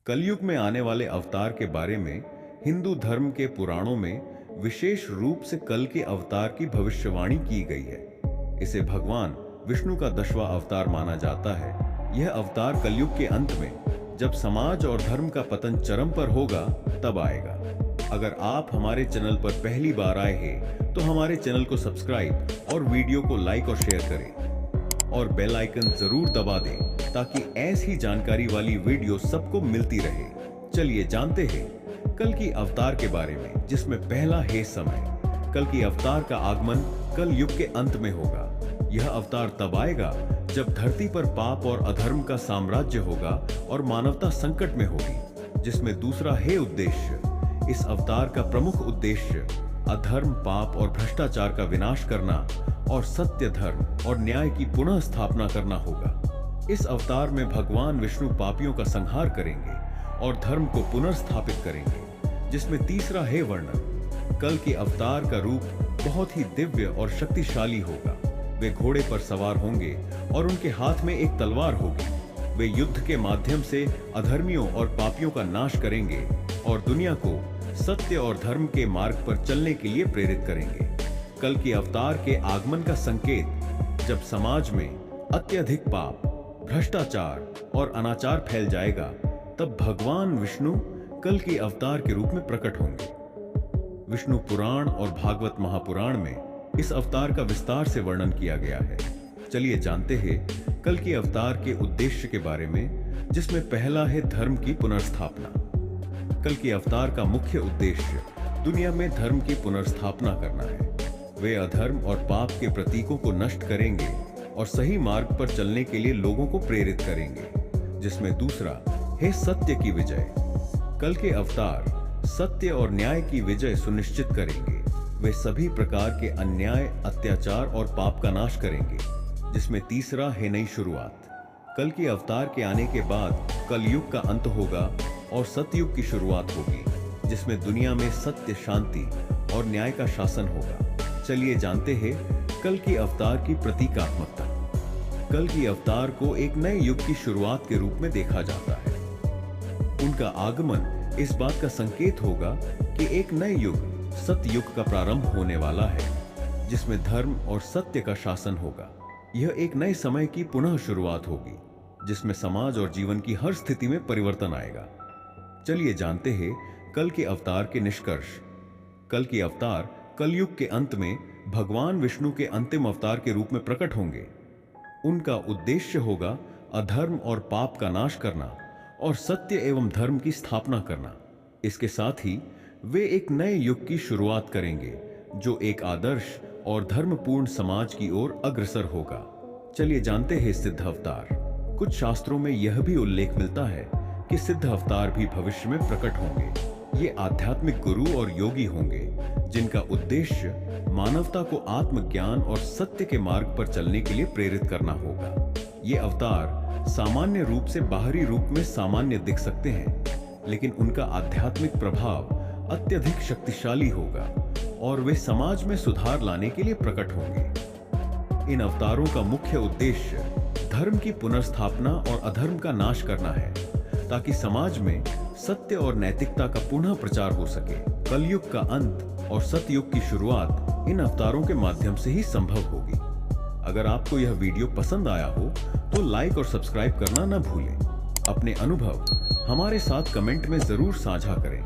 कलयुग में आने वाले अवतार के बारे में हिंदू धर्म के पुराणों में विशेष रूप से कल के अवतार की भविष्यवाणी की गई है। इसे भगवान विष्णु का 10वां अवतार माना जाता है। यह अवतार कलयुग के अंत में, जब समाज और धर्म का पतन चरम पर होगा, तब आएगा। अगर आप हमारे चैनल पर पहली बार आए हैं तो हमारे चैनल को सब्सक्राइब और वीडियो को लाइक और शेयर करें और बेल आइकन जरूर दबा दें ताकि ऐसी जानकारी वाली वीडियो सबको मिलती रहे। चलिए जानते हैं कल की अवतार के बारे में, जिसमें पहला है समय। कल की अवतार का आगमन कल युग के अंत में होगा। यह अवतार तब आएगा जब धरती पर पाप और अधर्म का साम्राज्य होगा और मानवता संकट में होगी। जिसमें दूसरा है उद्देश्य। इस अवतार का प्रमुख उद्देश्य अधर्म, पाप और भ्रष्टाचार का विनाश करना और सत्य, धर्म और न्याय की पुनः स्थापना करना होगा। इस अवतार में भगवान विष्णु पापियों का संहार करेंगे और धर्म को पुनर्स्थापित करेंगे। जिसमें तीसरा है वर्णन। कल के अवतार का रूप बहुत ही दिव्य और शक्तिशाली होगा। वे घोड़े पर सवार होंगे और उनके हाथ में एक तलवार होगी। वे युद्ध के माध्यम से अधर्मियों और पापियों का नाश करेंगे और दुनिया को सत्य और धर्म के मार्ग पर चलने के लिए प्रेरित करेंगे। कल की अवतार के आगमन का संकेत, जब समाज में अत्यधिक पाप, भ्रष्टाचार और अनाचार फैल जाएगा, तब भगवान विष्णु कल की अवतार के रूप में प्रकट होंगे। विष्णु पुराण और भागवत महापुराण में इस अवतार का विस्तार से वर्णन किया गया है। चलिए जानते हैं कल की अवतार के उद्देश्य के बारे में, जिसमें पहला है धर्म की पुनर्स्थापना। कल की अवतार का मुख्य उद्देश्य दुनिया में धर्म की पुनर्स्थापना करना है। वे अधर्म और पाप के प्रतीकों को नष्ट करेंगे और सही मार्ग पर चलने के लिए लोगों को प्रेरित करेंगे। जिसमें दूसरा है सत्य की विजय। कल के अवतार सत्य और न्याय की विजय सुनिश्चित करेंगे। वे सभी प्रकार के अन्याय, अत्याचार और पाप का नाश करेंगे। जिसमें तीसरा है नई शुरुआत। कल के अवतार के आने के बाद कलयुग का अंत होगा और सतयुग की शुरुआत होगी, जिसमें दुनिया में सत्य, शांति और न्याय का शासन होगा। चलिए जानते हैं कल की अवतार की प्रतीकात्मकता। कल की अवतार को एक नए युग की शुरुआत के रूप में देखा जाता है। उनका आगमन इस बात का संकेत होगा कि एक नए युग, सतयुग का प्रारंभ होने वाला है, जिसमें धर्म और सत्य का शासन होगा। यह एक नए समय की पुनः शुरुआत होगी, जिसमें समाज और जीवन की हर स्थिति में परिवर्तन आएगा। चलिए जानते हैं कल के अवतार के निष्कर्ष। कल के अवतार कलयुग के अंत में भगवान विष्णु के अंतिम अवतार के रूप में प्रकट होंगे। उनका उद्देश्य होगा अधर्म और पाप का नाश करना और सत्य एवं धर्म की स्थापना करना। इसके साथ ही वे एक नए युग की शुरुआत करेंगे, जो एक आदर्श और धर्मपूर्ण समाज की ओर अग्रसर होगा। चलिए जानते हैं सिद्ध अवतार। कुछ शास्त्रों में यह भी उल्लेख मिलता है कि सिद्ध अवतार भी भविष्य में प्रकट होंगे। ये आध्यात्मिक गुरु और योगी होंगे, जिनका उद्देश्य मानवता को आत्मज्ञान और सत्य के मार्ग पर चलने के लिए प्रेरित करना होगा। ये अवतार सामान्य रूप से बाहरी रूप में सामान्य दिख सकते हैं, लेकिन उनका आध्यात्मिक प्रभाव अत्यधिक शक्तिशाली होगा और वे समाज में सुधार लाने के लिए प्रकट होंगे। इन अवतारों का मुख्य उद्देश्य धर्म की पुनर्स्थापना और अधर्म का नाश करना है, ताकि समाज में सत्य और नैतिकता का पुनः प्रचार हो सके। कलयुग का अंत और सतयुग की शुरुआत इन अवतारों के माध्यम से ही संभव होगी। अगर आपको यह वीडियो पसंद आया हो तो लाइक और सब्सक्राइब करना न भूलें। अपने अनुभव हमारे साथ कमेंट में जरूर साझा करें।